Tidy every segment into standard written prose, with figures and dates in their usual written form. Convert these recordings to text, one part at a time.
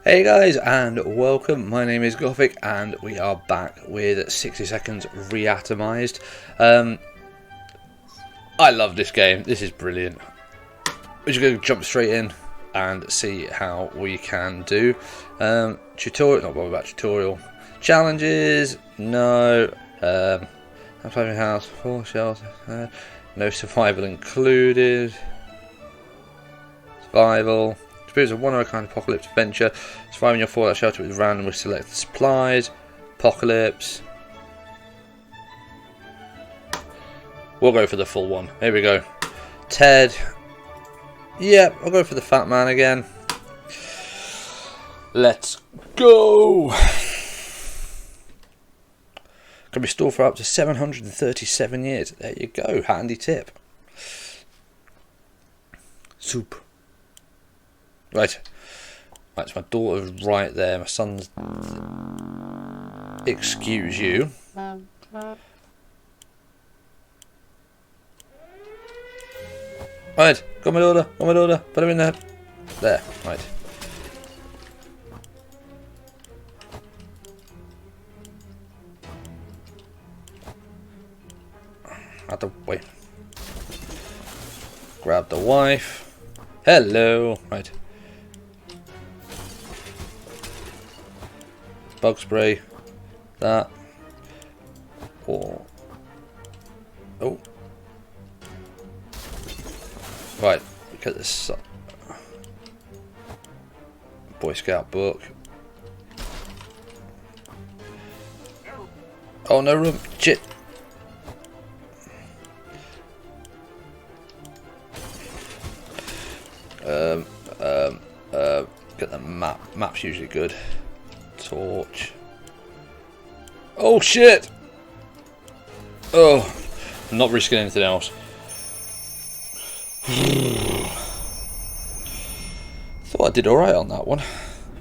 Hey guys, and welcome. My name is Gothic, and we are back with 60 Seconds Re-Atomized. I love this game. This is brilliant. We're just going to jump straight in and see how we can do. Tutorial, not bothered about tutorial. Challenges, no. I'm playing house, 4 shells, no survival included. Survival. Experience a one-of-a-kind apocalypse adventure. Surviving your fallout shelter with randomly selected supplies. Apocalypse. We'll go for the full one. Here we go. Ted. Yep, I'll go for the fat man again. Let's go. Can be stored for up to 737 years. There you go. Handy tip. Soup. Right, so my daughter's right there, my son's... Excuse you. Right, got my daughter, put her in there. There, right. Out the way. Grab the wife. Hello, right. Bug spray, that, or, oh, right, look at this, Boy Scout book, oh no room, shit, get the map's usually good. Torch. Oh shit! Oh, I'm not risking anything else. Thought I did alright on that one.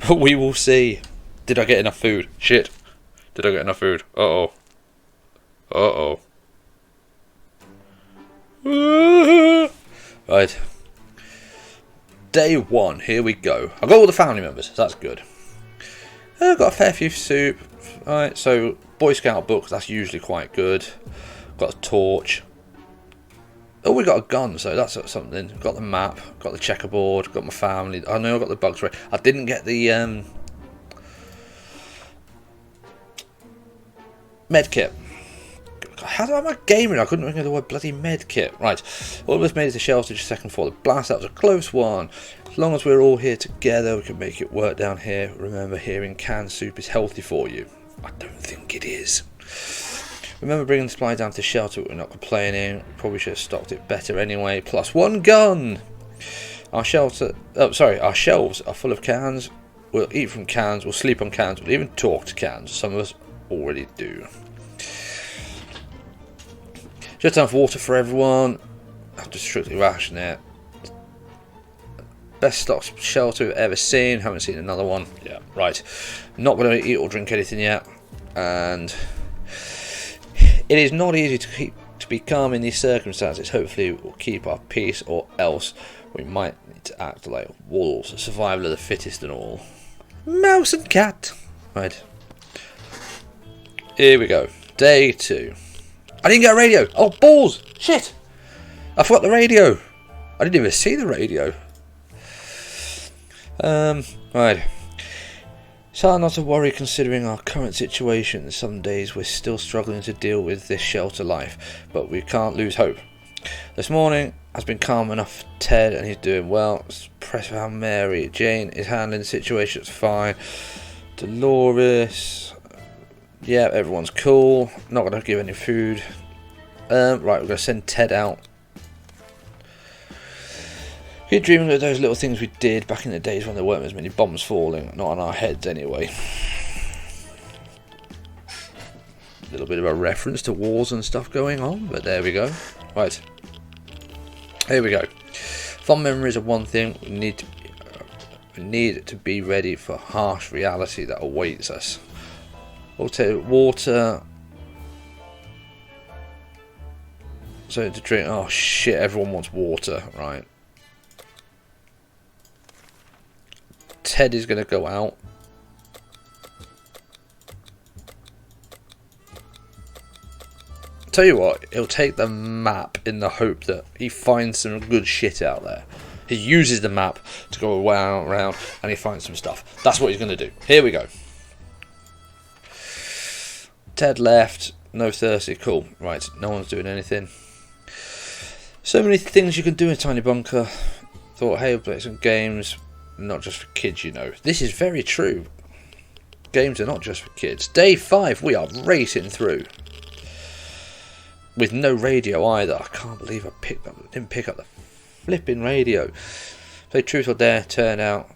But we will see. Did I get enough food? Shit. Did I get enough food? Uh-oh. Uh-oh. Right. Day 1. Here we go. I've got all the family members, so that's good. I've got a fair few soup. Alright, so Boy Scout book, that's usually quite good. Got a torch. Oh, we got a gun, so that's something. Got the map, got the checkerboard, got my family. I know I got the bug spray. I didn't get the med kit. How do I make gaming? I couldn't think of the word bloody med kit. Right, all of us made it to shelter just second floor. The blast, that was a close one. As long as we're all here together, we can make it work down here. Remember, hearing canned soup is healthy for you. I don't think it is. Remember bringing the supply down to the shelter, we're not complaining. Probably should have stocked it better anyway. Plus 1 gun! Our shelter, our shelves are full of cans. We'll eat from cans, we'll sleep on cans, we'll even talk to cans. Some of us already do. Just enough water for everyone. I have to strictly ration it. Best stocked shelter we've ever seen. Haven't seen another one. Yeah, right. Not going to eat or drink anything yet. And it is not easy to be calm in these circumstances. Hopefully we'll keep our peace, or else we might need to act like wolves. Survival of the fittest and all. Mouse and cat. Right. Here we go. Day 2. I didn't get a radio. Oh, balls. Shit. I forgot the radio. I didn't even see the radio. Right. It's hard not to worry considering our current situation. Some days we're still struggling to deal with this shelter life, but we can't lose hope. This morning has been calm enough for Ted, and he's doing well. Impressed with how Mary Jane is handling the situation. It's fine. Dolores, yeah, everyone's cool. Not gonna give any food. Right, we're gonna send Ted out. Keep dreaming of those little things we did back in the days when there weren't as many bombs falling. Not on our heads anyway. A little bit of a reference to wars and stuff going on, but there we go. Right. Here we go. Fond memories are one thing. We need to be ready for harsh reality that awaits us. We'll take water. So to drink. Oh shit, everyone wants water, right. Ted is going to go out. Tell you what, he'll take the map in the hope that he finds some good shit out there. He uses the map to go around and he finds some stuff. That's what he's going to do. Here we go. Ted left. No thirsty. Cool. Right. No one's doing anything. So many things you can do in Tiny Bunker. Thought, hey, we'll play some games. Not just for kids, you know. This is very true. Games are not just for kids. Day 5. We are racing through. With no radio either. I can't believe I didn't pick up the flipping radio. Play Truth or Dare. Turn out.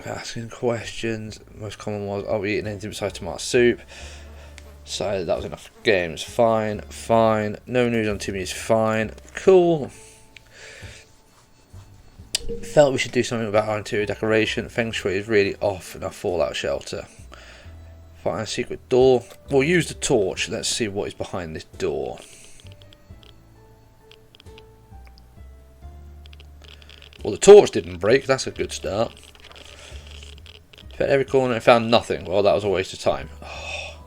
Asking questions. Most common was, are we eating anything besides tomato soup? So that was enough games. Fine. No news on Timmy is fine. Cool. Felt we should do something about our interior decoration. Feng Shui is really off in our fallout shelter. Find a secret door. We'll use the torch. Let's see what is behind this door. Well, the torch didn't break. That's a good start. Checked every corner and found nothing. Well, that was a waste of time. Oh.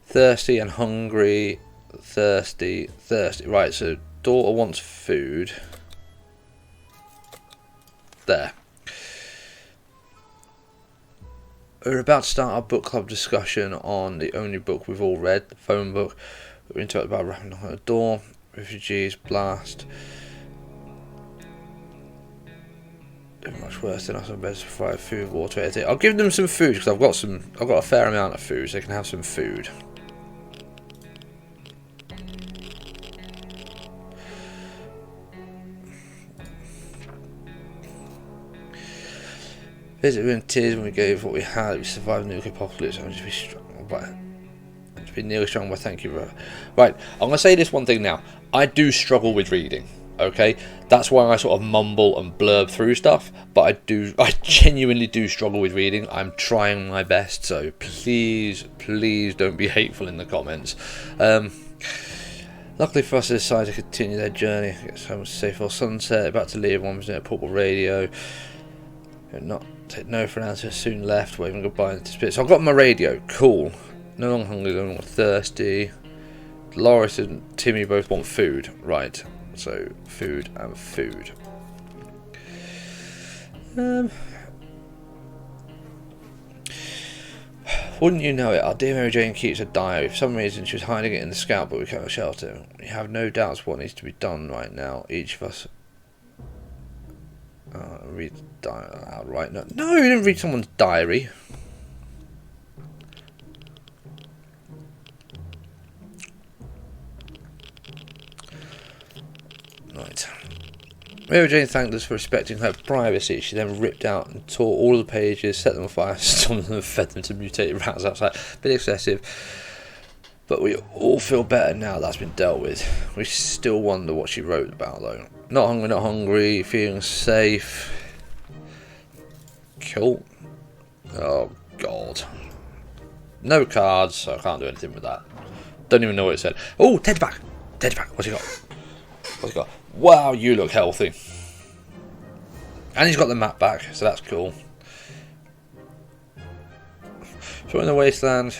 Thirsty and hungry. Thirsty. Right, so daughter wants food. There. We're about to start our book club discussion on the only book we've all read, the phone book. We're interrupted by rapping on the door. Refugees, blast. They're much worse than us on beds to provide food, water, anything. I'll give them some food because I've got a fair amount of food, so they can have some food. Visit in tears when we gave what we had. We survived the nuclear apocalypse. I'm just be strong by. To be nearly strong by. Thank you, bro. Right, I'm gonna say this one thing now. I do struggle with reading. Okay, that's why I sort of mumble and blurb through stuff. But I genuinely do struggle with reading. I'm trying my best, so please don't be hateful in the comments. Luckily for us, they decided to continue their journey. Get home safe for sunset. About to leave. One was near a portable radio. Not take no for an answer. Soon left. Waving goodbye into spirit. So I've got my radio. Cool. No longer hungry. No longer thirsty. Loris and Timmy both want food. Right. So food and food. Wouldn't you know it, our dear Mary Jane keeps a diary. For some reason she was hiding it in the scout, but we can't shelter. We have no doubts what needs to be done right now. Each of us read the diary out right now. No, you didn't read someone's diary. Right. Mary Jane thanked us for respecting her privacy. She then ripped out and tore all the pages, set them on fire, stomped them and fed them to mutated rats outside. Bit excessive. But we all feel better now that's been dealt with. We still wonder what she wrote about though. Not hungry, feeling safe. Cool. Oh god. No cards, so I can't do anything with that. Don't even know what it said. Oh, Ted's back. Ted's back. What's he got? What's he got? Wow, you look healthy. And he's got the map back, so that's cool. So in the wasteland,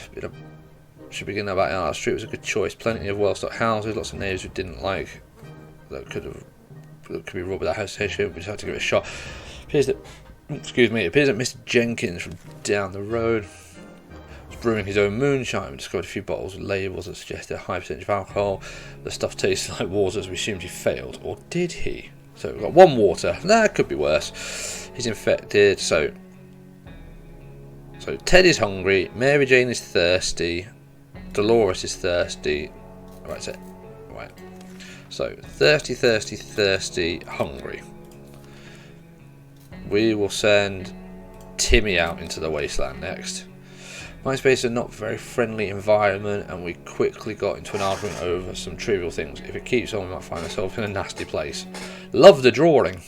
should begin about our street was a good choice. Plenty of well-stocked houses, lots of neighbours we didn't like that could be robbed without hesitation. We decided to give it a shot. It appears that Mr. Jenkins from down the road was brewing his own moonshine. We discovered a few bottles with labels that suggested a high percentage of alcohol. The stuff tasted like water, so we assumed he failed. Or did he? So we've got one water. That could be worse. He's infected, so Ted is hungry, Mary Jane is thirsty, Dolores is thirsty. Right, so thirsty, hungry. We will send Timmy out into the wasteland next. MySpace is a not very friendly environment, and we quickly got into an argument over some trivial things. If it keeps on, we might find ourselves in a nasty place. Love the drawing.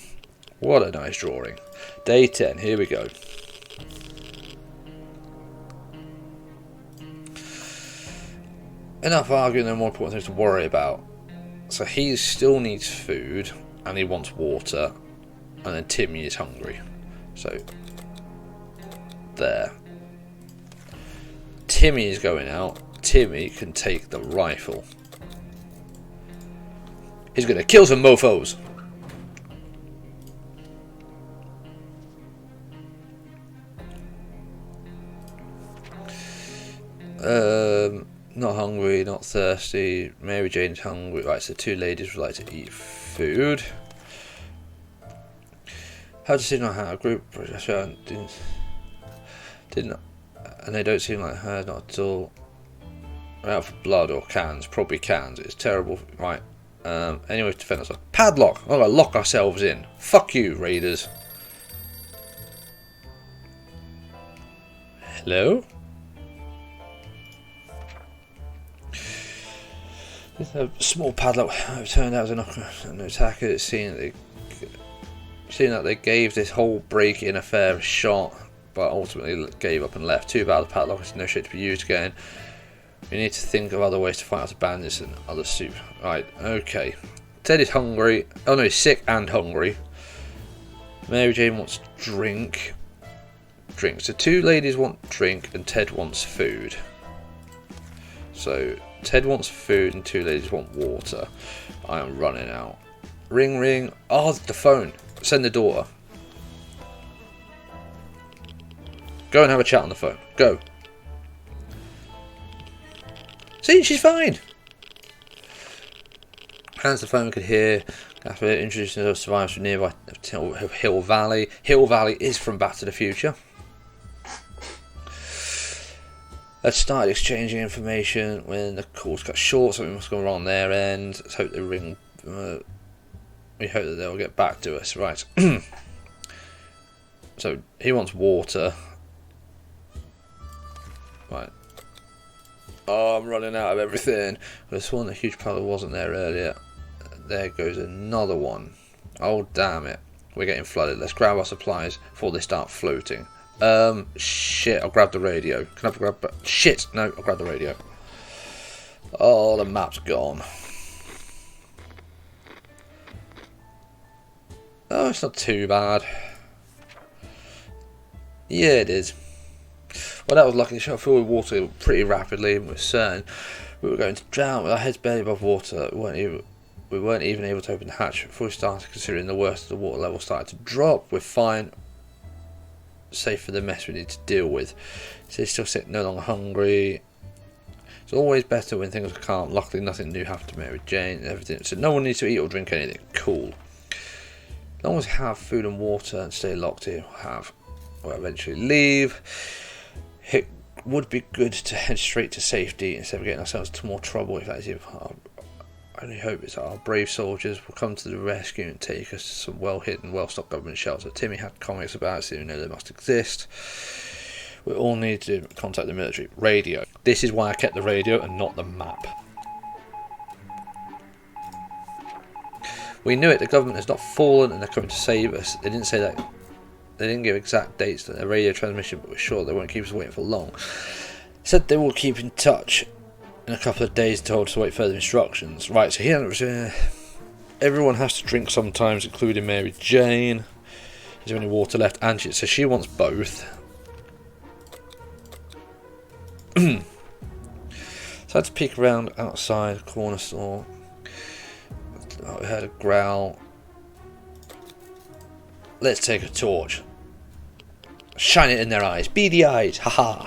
What a nice drawing. Day 10, here we go. Enough arguing, there are more important things to worry about. So he still needs food, and he wants water. And then Timmy is hungry. So, there. Timmy is going out. Timmy can take the rifle. He's going to kill some mofos. Not hungry, not thirsty. Mary Jane's hungry. Right, so 2 ladies would like to eat food. How to see not how a group didn't, and they don't seem like her, not at all. We're out for blood or cans, probably cans. It's terrible, right? Anyway, to defend ourselves. Padlock. I'm gonna lock ourselves in. Fuck you, raiders. Hello. A small padlock turned out as an attacker. It's seen that they gave this whole break-in affair a shot, but ultimately gave up and left. Too bad the padlock is no shit to be used again. We need to think of other ways to fight out bandits and other soup. Right, okay. Ted is hungry. Oh no, he's sick and hungry. Mary Jane wants drink. So 2 ladies want drink and Ted wants food. So Ted wants food and 2 ladies want water. I am running out. Ring ring. Oh, the phone. Send the daughter. Go and have a chat on the phone. Go. See, she's fine. Hands the phone, we could hear after introducing those survivors from nearby Hill Valley. Hill Valley is from Back to the Future. Let's start exchanging information. When the calls cut short, something must go wrong on their end. Let's hope they ring. We hope that they'll get back to us. Right. So he wants water. Right. Oh, I'm running out of everything. I sworn a huge pile wasn't there earlier. There goes another one. Oh, damn it. We're getting flooded. Let's grab our supplies before they start floating. Shit, I'll grab the radio. Can I grab... Shit, no, I'll grab the radio. Oh, the map's gone. Oh, it's not too bad. Yeah, it is. Well, that was lucky. The shot filled with water pretty rapidly, and we're certain we were going to drown with our heads barely above water. We weren't even able to open the hatch before we started considering the worst of the water level started to drop. We're fine. Safe for the mess we need to deal with. So he's still sick, no longer hungry. It's always better when things are calm. Luckily, nothing new happened to Mary Jane and everything. So no one needs to eat or drink anything. Cool. As long as we have food and water and stay locked here, we'll eventually leave. It would be good to head straight to safety instead of getting ourselves into more trouble. If that is it, I only hope it's our brave soldiers will come to the rescue and take us to some well-hidden, well-stocked government shelter. Timmy had comics about it, so you know they must exist. We all need to contact the military. Radio. This is why I kept the radio and not the map. We knew it. The government has not fallen and they're coming to save us. They didn't say that. They didn't give exact dates to their radio transmission, but we're sure they won't keep us waiting for long. Said they will keep in touch in a couple of days and told us to wait further instructions. Right, so here everyone has to drink sometimes, including Mary Jane. Is there any water left? And so she wants both. So I had to peek around outside the corner store. I heard a growl. Let's take a torch. Shine it in their eyes. Beady eyes. Haha.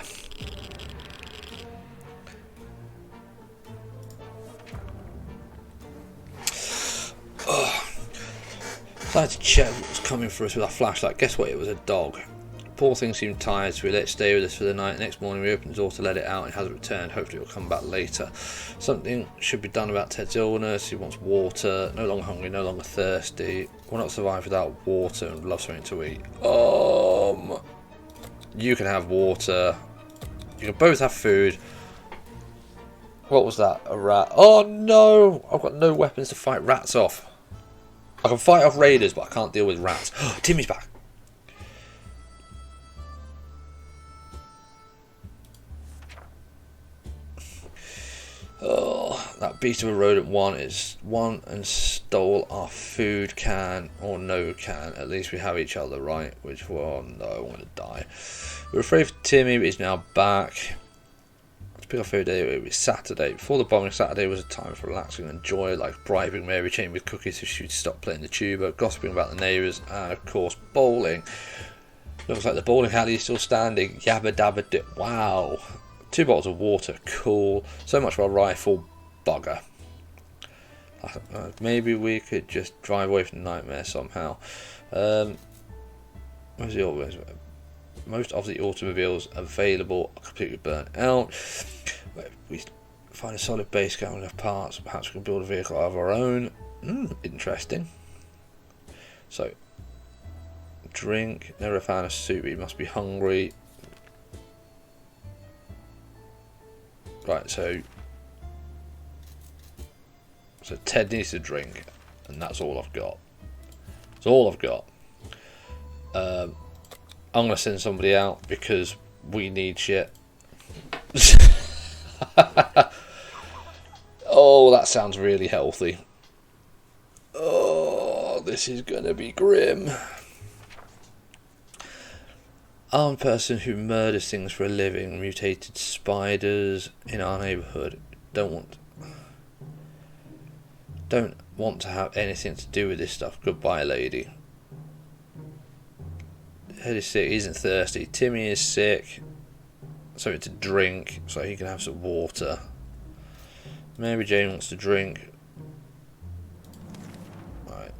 So I had to check what was coming for us with our flashlight. Guess what? It was a dog. Poor thing seemed tired, so we let it stay with us for the night. Next morning we opened the door to let it out. It hasn't returned. Hopefully it will come back later. Something should be done about Ted's illness. He wants water. No longer hungry, no longer thirsty. Will not survive without water and love something to eat. You can have water. You can both have food. What was that? A rat. Oh no! I've got no weapons to fight rats off. I can fight off raiders, but I can't deal with rats. Timmy's back. Oh, that beast of a rodent one is one and stole our food can, or no can. At least we have each other, right? Which one? No, I want to die. We're afraid for Timmy, but he's now back. Let's pick our food day. It was Saturday. Before the bombing, Saturday was a time for relaxing and joy, like bribing Mary Jane with cookies so she'd stop playing the tuba, gossiping about the neighbours, and of course bowling. Looks like the bowling alley is still standing. Yabba dabba dip. Wow. 2 bottles of water. Cool. So much for a rifle. Bugger. Maybe we could just drive away from the nightmare somehow. Most of the automobiles available are completely burnt out. We find a solid base count of parts. Perhaps we can build a vehicle of our own. Interesting. So, drink. Never found a soup, but you must be hungry. Right, so Ted needs to drink, and that's all I've got. That's all I've got. I'm going to send somebody out because we need shit. Oh, that sounds really healthy. Oh, this is going to be grim. Armed person who murders things for a living. Mutated spiders in our neighbourhood. Don't want to have anything to do with this stuff. Goodbye, lady. Head is sick. He isn't thirsty. Timmy is sick. Something to drink so he can have some water. Mary Jane wants to drink. Right.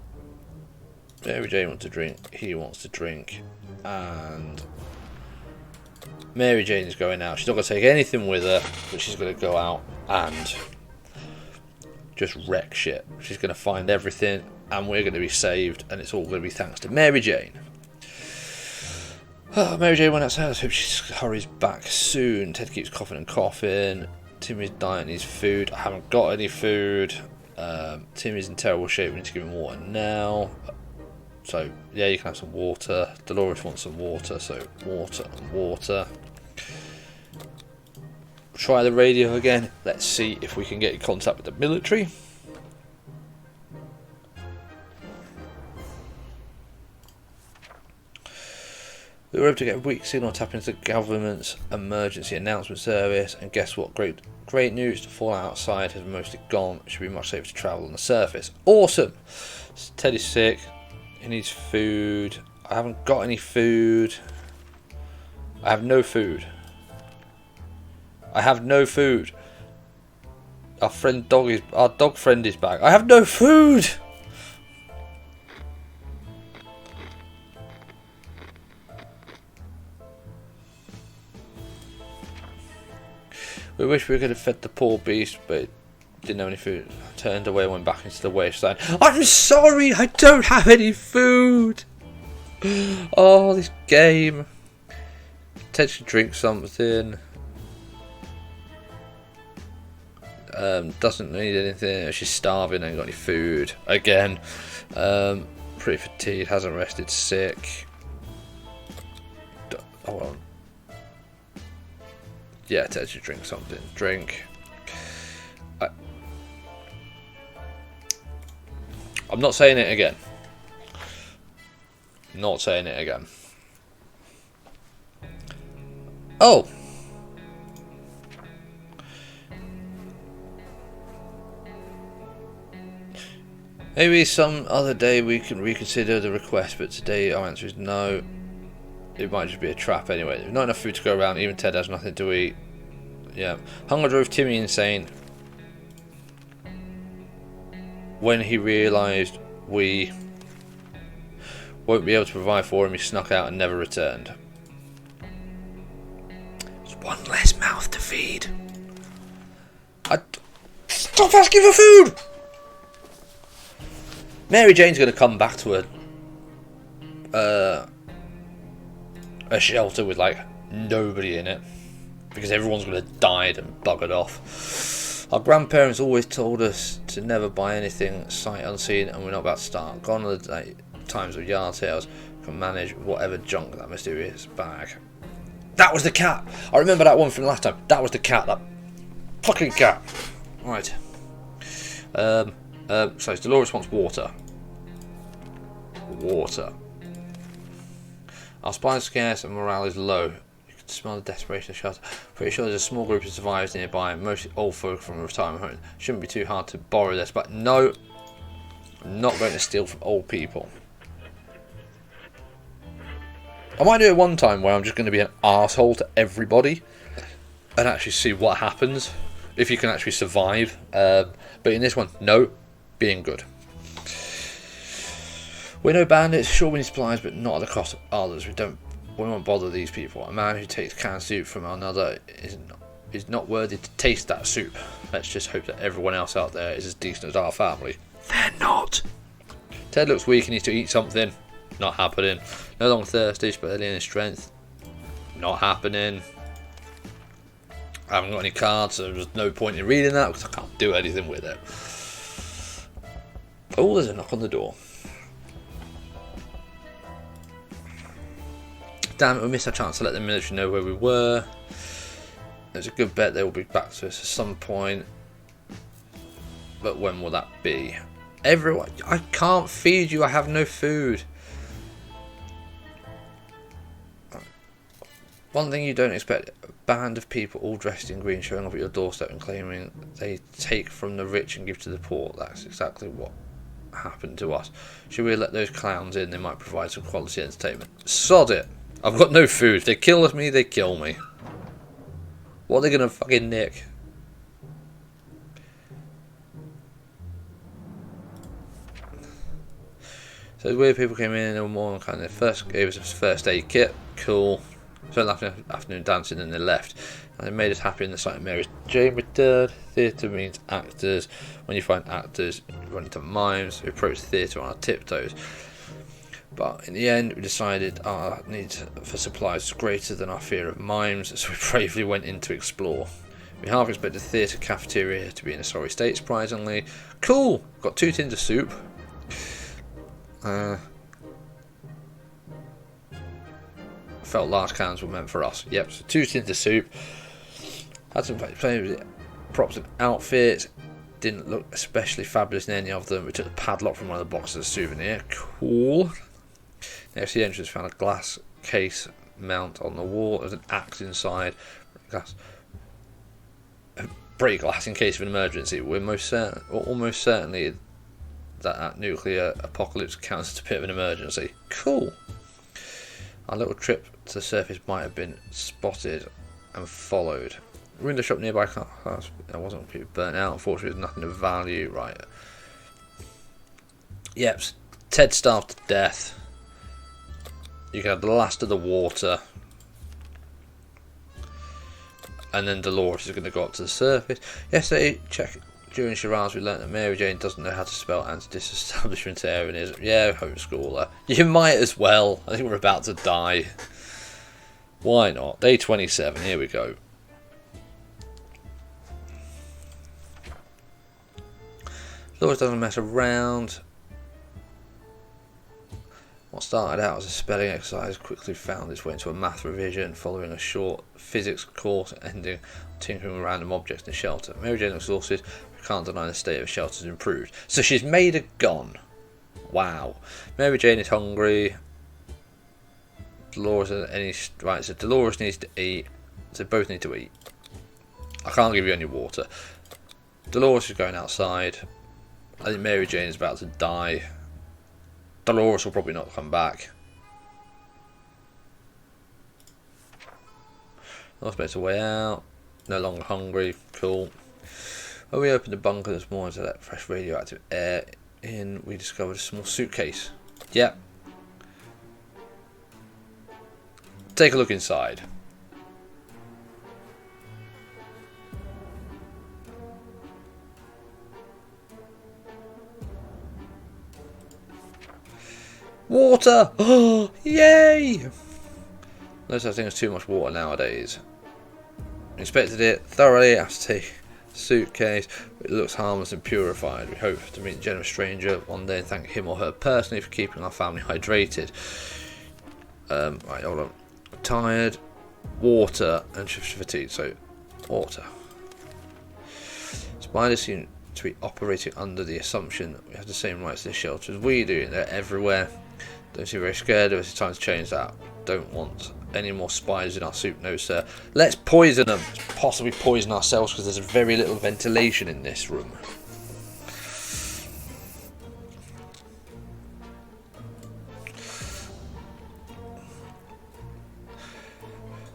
Mary Jane wants to drink. He wants to drink. And Mary Jane is going out. She's not going to take anything with her, but she's going to go out and just wreck shit. She's going to find everything, and we're going to be saved, and it's all going to be thanks to Mary Jane. Oh, Mary Jane went outside. I hope she hurries back soon. Ted keeps coughing and coughing. Timmy's dying, needs food. I haven't got any food. Timmy's in terrible shape. We need to give him water now. So, yeah, you can have some water. Dolores wants some water, so water and water. Try the radio again. Let's see if we can get in contact with the military. We were able to get a weak signal, tap into the government's emergency announcement service, and guess what? Great news. The fallout outside has mostly gone. It should be much safer to travel on the surface. Awesome! Teddy's sick. He needs food. I haven't got any food. I have no food. I have no food. Our dog friend is back. I have no food. We wish we could have fed the poor beast, but it didn't have any food. Turned away and went back into the wasteland. I'm sorry, I don't have any food. Oh, this game. Potentially drink something. Doesn't need anything. She's starving, ain't got any food. Again. Pretty fatigued, hasn't rested, sick. Hold on. Yeah, Ted should drink something. Drink. I'm not saying it again. Not saying it again. Oh! Maybe some other day we can reconsider the request, but today our answer is no. It might just be a trap anyway. There's not enough food to go around, even Ted has nothing to eat. Yeah. Hunger drove Timmy insane when he realised we won't be able to provide for him. He snuck out and never returned. There's one less mouth to feed. Stop asking for food! Mary Jane's going to come back to a shelter with like nobody in it because everyone's going to have died and buggered off. Our grandparents always told us to never buy anything sight unseen, and we're not about to start. Gone are the times of yard sales. Can manage whatever junk that mysterious bag. That was the cat. I remember that one from last time. That was the cat. That fucking cat. Right. So Dolores wants water. Water. Our supply is scarce and morale is low. You can smell the desperation of shelter. Pretty sure there's a small group of survivors nearby, mostly old folk from a retirement home. Shouldn't be too hard to borrow this, but no, I'm not going to steal from old people. I might do it one time where I'm just going to be an arsehole to everybody and actually see what happens, if you can actually survive. But in this one, no, being good. We're no bandits, sure we need supplies, but not at the cost of others. We won't bother these people. A man who takes canned soup from another is not worthy to taste that soup. Let's just hope that everyone else out there is as decent as our family. They're not. Ted looks weak and needs to eat something. Not happening. No longer thirsty, but early in his strength. Not happening. I haven't got any cards, so there's no point in reading that because I can't do anything with it. Oh, there's a knock on the door. Damn it, we missed our chance to let the military know where we were. There's a good bet they will be back to us at some point. But when will that be? Everyone, I can't feed you, I have no food. One thing you don't expect, a band of people all dressed in green showing up at your doorstep and claiming they take from the rich and give to the poor. That's exactly what happened to us. Should we let those clowns in? They might provide some quality entertainment. Sod it! I've got no food. If they kill me, they kill me. What are they gonna fucking nick? So weird people came in and more kind of first gave us a first aid kit. Cool. Spent afternoon dancing and they left. And they made us happy in the sight of Mary Jane returned. Theatre means actors. When you find actors, you run into mimes. We approached the theatre on our tiptoes. But in the end, we decided our need for supplies was greater than our fear of mimes, so we bravely went in to explore. We half expected the theatre cafeteria to be in a sorry state, surprisingly. Cool! Got 2 tins of soup. Felt large cans were meant for us. Yep, so 2 tins of soup. Had some props and outfits. Didn't look especially fabulous in any of them. We took the padlock from one of the boxes as a souvenir. Cool. Next to the entrance, found a glass case mount on the wall. There's an axe inside. Break glass in case of an emergency. We're almost certainly that nuclear apocalypse counts as a bit of an emergency. Cool. Our little trip to the surface might have been spotted and followed. Window shop nearby. I wasn't completely burnt out. Unfortunately, there's nothing of value. Right. Yep. Ted starved to death. You can have the last of the water. And then Dolores is going to go up to the surface. Yesterday, during charades, we learnt that Mary Jane doesn't know how to spell anti-disestablishmentarianism. Yeah, homeschooler. You might as well. I think we're about to die. Why not? Day 27. Here we go. Dolores doesn't mess around. What started out as a spelling exercise quickly found its way into a math revision, following a short physics course ending tinkering with random objects in the shelter. Mary Jane exhausted, we can't deny the state of the shelter has improved. So she's made a gun. Wow. Mary Jane is hungry. Dolores has any right, so Dolores needs to eat. So both need to eat. I can't give you any water. Dolores is going outside. I think Mary Jane is about to die. Dolores will probably not come back. Lost better way out. No longer hungry. Cool. When we opened the bunker this morning to let fresh radioactive air in, we discovered a small suitcase. Yep. Take a look inside. Water! Oh, yay! No such thing as too much water nowadays. Inspected it thoroughly after taking the suitcase. It looks harmless and purified. We hope to meet a generous stranger one day and thank him or her personally for keeping our family hydrated. Right, hold on. Tired, water, and fatigue. So, water. Spiders seem to be operating under the assumption that we have the same rights to the shelter as we do. They're everywhere. Don't seem very scared of us. It's time to change that. Don't want any more spiders in our soup, no sir. Let's poison them. Possibly poison ourselves because there's very little ventilation in this room.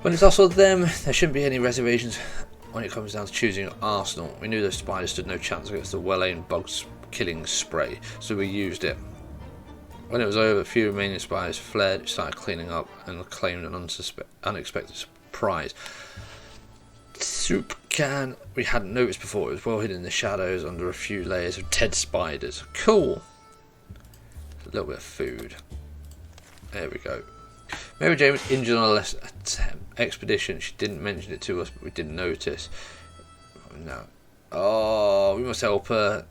When it's us or them, there shouldn't be any reservations when it comes down to choosing an arsenal. We knew those spiders stood no chance against the well-aimed bugs killing spray, so we used it. When it was over, a few remaining spiders fled, started cleaning up, and claimed an unexpected surprise. Soup can we hadn't noticed before. It was well hidden in the shadows under a few layers of dead spiders. Cool. A little bit of food. There we go. Mary Jane was injured on a expedition. She didn't mention it to us, but we didn't notice. No. Oh, we must help her.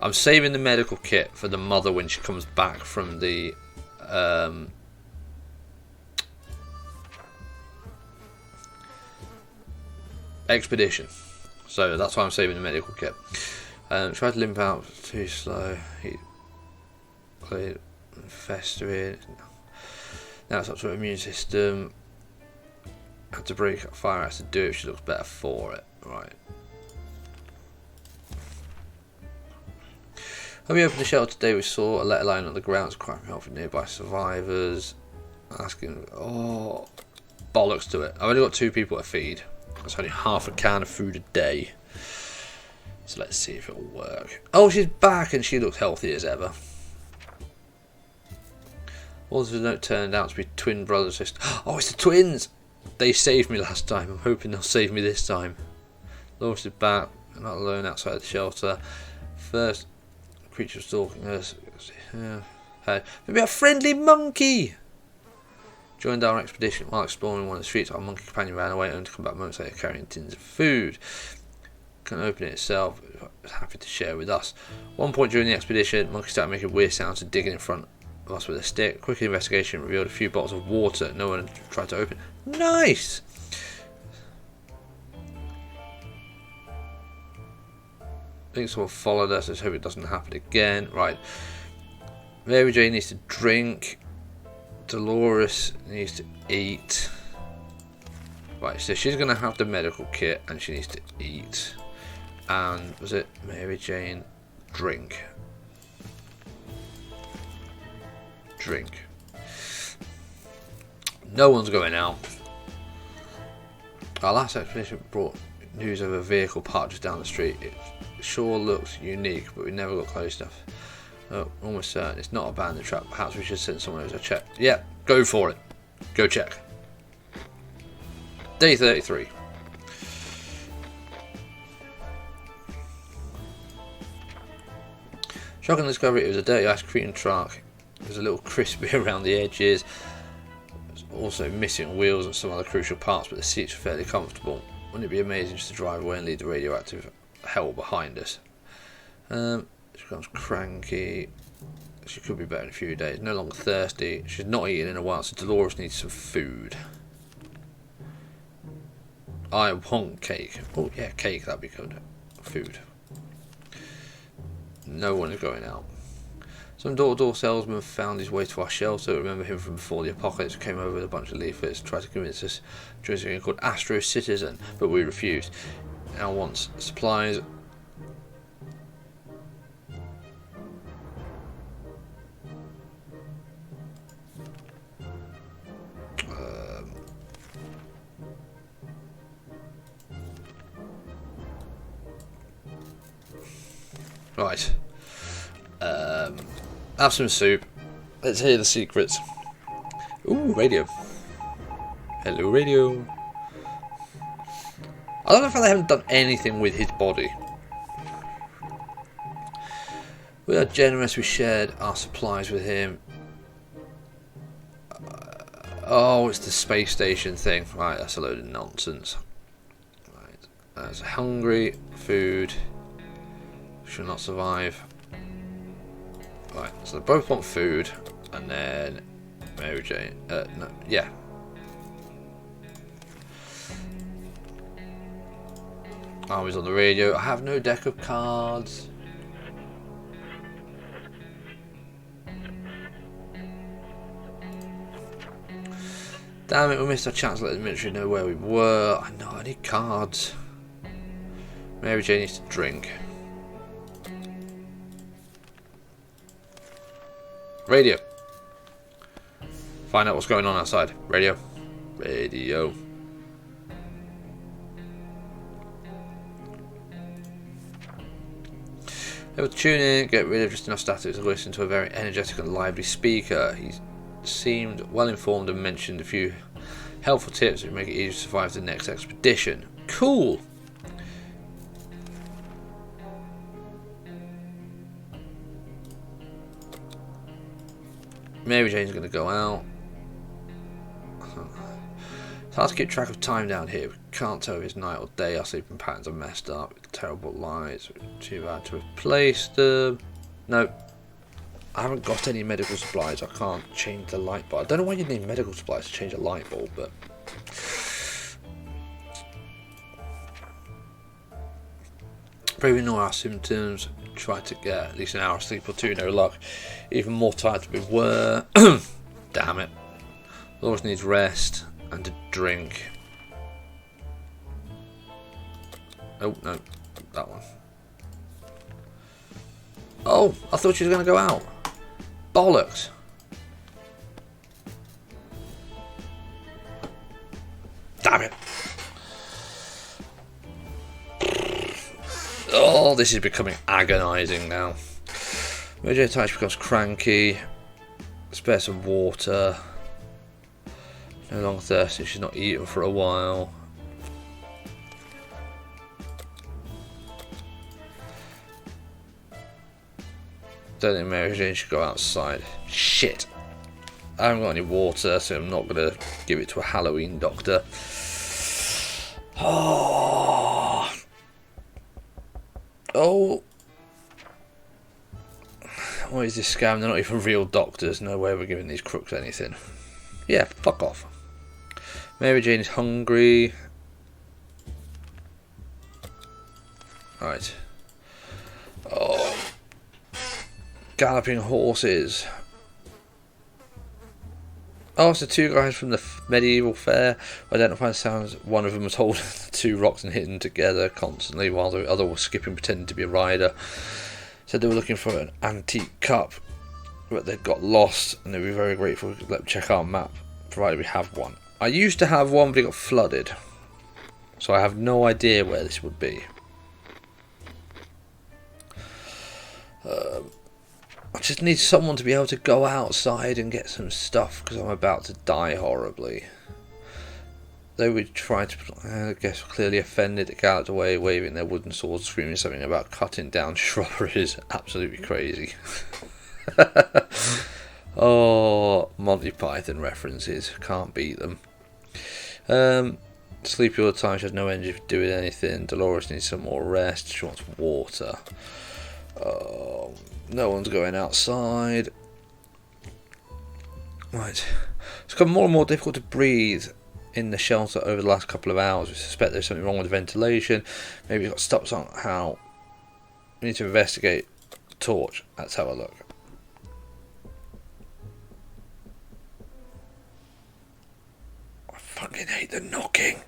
I'm saving the medical kit for the mother when she comes back from the expedition. So that's why I'm saving the medical kit. Try to limp out, too slow. He cleared and festering. Now it's up to her immune system. Had to break up fire has to do it. She looks better for it. Right. When we opened the shelter today, we saw a letter lying on the ground, crying out for nearby survivors, asking, oh, bollocks to it. I've only got 2 people to feed. That's only half a can of food a day. So let's see if it'll work. Oh, she's back and she looks healthy as ever. All the note turned out to be twin brothers. Oh, it's the twins! They saved me last time. I'm hoping they'll save me this time. Loris is back, not alone outside the shelter. First creature stalking us. Maybe a friendly monkey! Joined our expedition. While exploring one of the streets, our monkey companion ran away only to come back moments later carrying tins of food. Couldn't open it itself. It was happy to share with us. One point during the expedition, monkey started making weird sounds and digging in front of us with a stick. Quick investigation revealed a few bottles of water. No one tried to open. Nice! I think someone followed us. Let's hope it doesn't happen again. Right. Mary Jane needs to drink. Dolores needs to eat. Right, so she's going to have the medical kit and she needs to eat. And was it Mary Jane? Drink. Drink. No one's going out. Our last expedition brought news of a vehicle parked just down the street. It sure looks unique, but we never got close enough. Oh, almost certain it's not a bandit trap. Perhaps we should send someone over to check. Yeah, go for it. Go check. Day 33. Shocking discovery, it was a dirty ice cream truck. It was a little crispy around the edges. It was also missing wheels and some other crucial parts, but the seats were fairly comfortable. Wouldn't it be amazing just to drive away and leave the radioactive hell behind us? She becomes cranky. She could be better in a few days. No longer thirsty. She's not eaten in a while, so Dolores needs some food. I want cake. Oh yeah, cake, that'd be good. Food. No one is going out. Some door-to-door salesman found his way to our shelter. Remember him from before the apocalypse. Came over with a bunch of leaflets, tried to convince us to join something called Astro Citizen, but we refused. Now wants supplies. Right. Have some soup. Let's hear the secrets. Ooh, radio. Hello, radio. I don't know if they haven't done anything with his body. We are generous. We shared our supplies with him. Oh, it's the space station thing. Right, that's a load of nonsense. Right. That's hungry. Food. Should not survive. Right, so they both want food, and then Mary Jane. No, yeah. Armies on the radio. I have no deck of cards. Damn it, we missed our chance to let the military know where we were. I know, I need cards. Mary Jane needs to drink. Radio. Find out what's going on outside. Radio. Radio. Able to tune in, get rid of just enough static to listen to a very energetic and lively speaker. He seemed well informed and mentioned a few helpful tips that would make it easier to survive the next expedition. Cool! Mary Jane's going to go out. It's hard to keep track of time down here. We can't tell if it's night or day. Our sleeping patterns are messed up. Terrible lights. Too bad to have placed them. No. I haven't got any medical supplies. I can't change the light bulb. I don't know why you need medical supplies to change a light bulb, but... Probably ignore our symptoms. Try to get at least an hour of sleep or two. No luck. Even more tired than we were. Damn it. Always needs rest and a drink. Oh, no. That one. Oh, I thought she was going to go out. Bollocks. Damn it. Oh, this is becoming agonising now. Major Touch becomes cranky. Spare some water. No longer thirsty. She's not eaten for a while. Don't think Mary Jane should go outside. Shit. I haven't got any water, so I'm not going to give it to a Halloween doctor. Oh. Oh. What is this scam? They're not even real doctors. No way we're giving these crooks anything. Yeah, fuck off. Mary Jane is hungry. Right. Oh. Galloping horses. Oh, so two guys from the medieval fair identified sounds. One of them was holding the two rocks and hitting together constantly, while the other was skipping, pretending to be a rider. Said they were looking for an antique cup, but they'd got lost, and they'd be very grateful if we could let them check our map, provided we have one. I used to have one, but it got flooded, so I have no idea where this would be. I just need someone to be able to go outside and get some stuff, because I'm about to die horribly. They would try to, I guess, clearly offended. They galloped away, waving their wooden swords, screaming something about cutting down shrubberies. Absolutely crazy. Oh, Monty Python references. Can't beat them. Sleepy all the time. She has no energy for doing anything. Dolores needs some more rest. She wants water. No one's going outside. Right. It's become more and more difficult to breathe in the shelter over the last couple of hours. We suspect there's something wrong with the ventilation. Maybe it got stuck somehow. We need to investigate. Torch. Let's have a look. I fucking hate the knocking.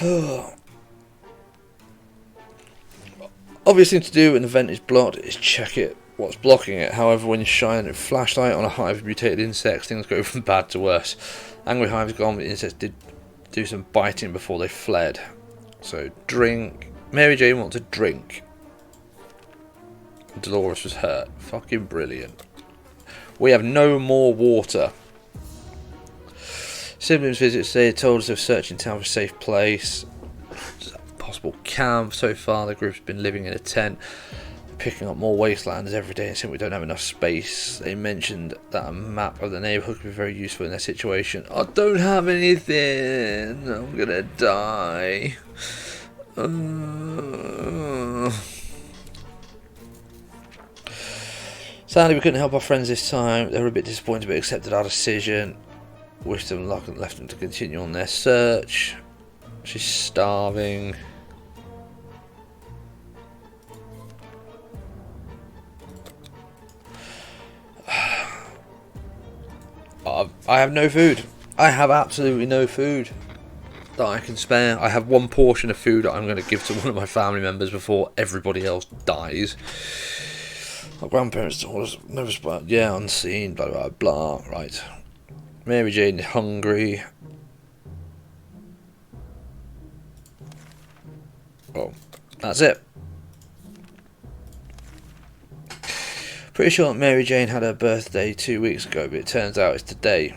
Oh. Obvious thing to do when the vent is blocked is check it. What's blocking it? However, when you shine a flashlight on a hive of mutated insects, things go from bad to worse. Angry hives gone, but the insects did do some biting before they fled. So drink. Mary Jane wants a drink. Dolores was hurt. Fucking brilliant. We have no more water. Siblings visits. They told us of searching town for a safe place. Possible camp. So far, the group's been living in a tent, picking up more wastelands every day, and since we don't have enough space, they mentioned that a map of the neighbourhood could be very useful in their situation. I don't have anything. I'm gonna die. Sadly, we couldn't help our friends this time. They were a bit disappointed, but accepted our decision. Wished them luck and left them to continue on their search. She's starving. I have no food. I have absolutely no food that I can spare. I have one portion of food that I'm going to give to one of my family members before everybody else dies. My grandparents was never spot. Yeah, unseen. Blah blah blah. Right. Mary Jane is hungry. Well, that's it. Pretty sure Mary Jane had her birthday 2 weeks ago, but it turns out it's today.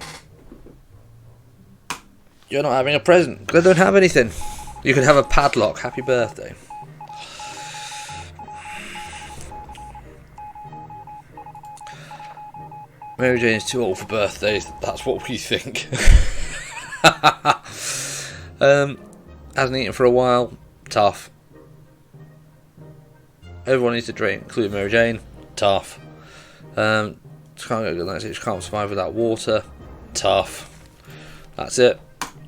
You're not having a present, because I don't have anything. You could have a padlock. Happy birthday. Mary Jane's too old for birthdays. That's what we think. Hasn't eaten for a while. Tough. Everyone needs to drink, including Mary Jane. Tough. Can't get a good night's sleep. Can't survive without water. Tough. That's it.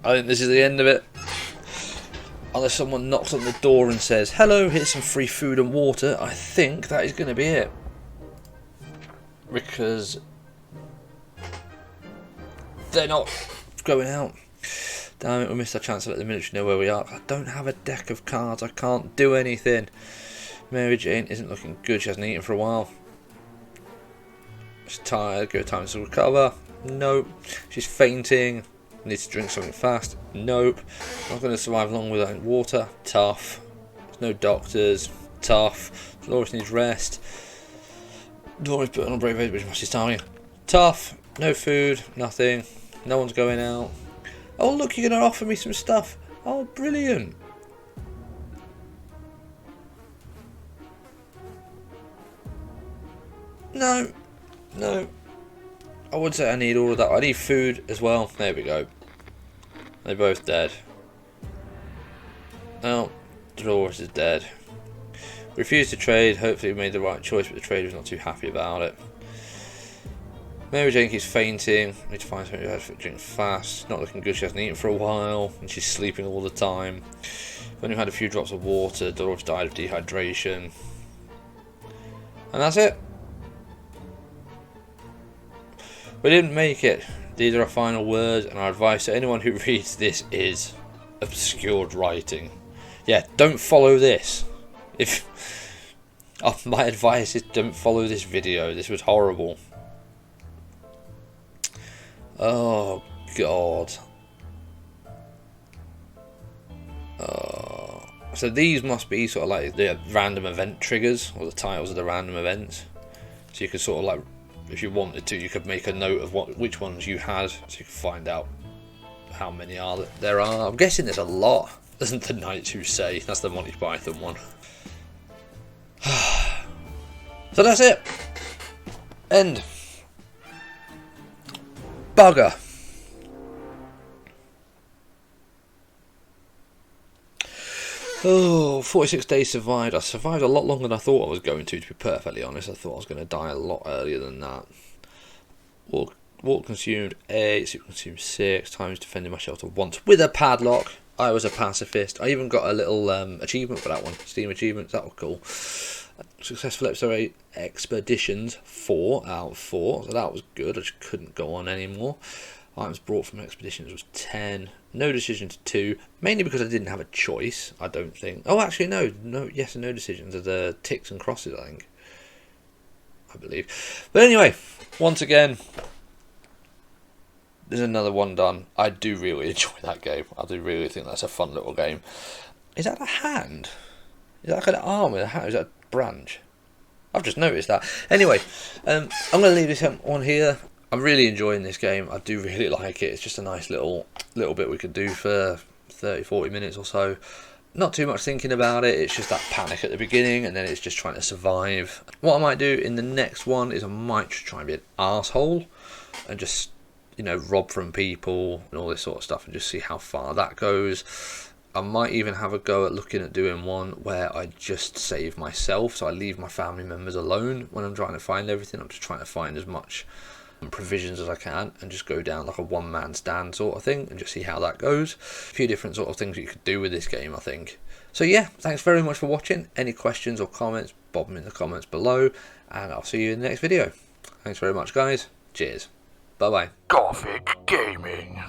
I think this is the end of it. Unless someone knocks on the door and says, "Hello, here's some free food and water," I think that is going to be it. Because they're not going out. Damn it, we missed our chance to let the military know where we are. I don't have a deck of cards. I can't do anything. Mary Jane isn't looking good. She hasn't eaten for a while. She's tired. Give her time to recover. Nope. She's fainting. Needs to drink something fast. Nope. Not going to survive long without water. Tough. There's no doctors. Tough. Dolores needs rest. Dolores put on a brave age, which must be starving. Tough. No food. Nothing. No one's going out. Oh look, you're going to offer me some stuff. Oh, brilliant. No. No. I would say I need all of that. I need food as well. There we go. They're both dead. Oh, Dolores is dead. Refused to trade. Hopefully we made the right choice, but the trader was not too happy about it. Mary Jane keeps fainting. Need to find something to drink fast. Not looking good. She hasn't eaten for a while, and she's sleeping all the time. Only had a few drops of water. Dolores died of dehydration. And that's it. We didn't make it. These are our final words, and our advice to anyone who reads this is obscured writing. Yeah, don't follow this. If my advice is don't follow this video. This was horrible. Oh God. So these must be sort of like the random event triggers, or the titles of the random events. So you could sort of like, if you wanted to, you could make a note of which ones you had, so you could find out how many there are. I'm guessing there's a lot. Isn't the Knights Who Say? That's the Monty Python one. So that's it. End. Bugger. Oh, 46 days survived. I survived a lot longer than I thought I was going to be perfectly honest. I thought I was going to die a lot earlier than that. Walk consumed 8, soup consumed 6, times defending my shelter once with a padlock. I was a pacifist. I even got a little achievement for that one. Steam achievements, that was cool. Successful expeditions, 4 out of 4. So that was good. I just couldn't go on anymore. Items brought from expeditions was 10. No decisions 2. Mainly because I didn't have a choice, I don't think. Oh, actually, no. Yes, no decisions. Are the ticks and crosses, I believe. But anyway, once again, there's another one done. I do really enjoy that game. I do really think that's a fun little game. Is that a hand? Is that like an arm with a hand? Is that a branch? I've just noticed that. Anyway, I'm going to leave this on here. I'm really enjoying this game. I do really like it. It's just a nice little bit we could do for 30-40 minutes or so. Not too much thinking about it. It's just that panic at the beginning, and then it's just trying to survive. What I might do in the next one is I might just try and be an arsehole and just, rob from people and all this sort of stuff, and just see how far that goes. I might even have a go at looking at doing one where I just save myself, so I leave my family members alone when I'm trying to find everything. I'm just trying to find as much provisions as I can, and just go down like a one-man stand sort of thing and just see how that goes. A few different sort of things you could do with this game, I think. So yeah, thanks very much for watching. Any questions or comments, bob them in the comments below, and I'll see you in the next video. Thanks very much, guys. Cheers. Bye bye. Gothic Gaming.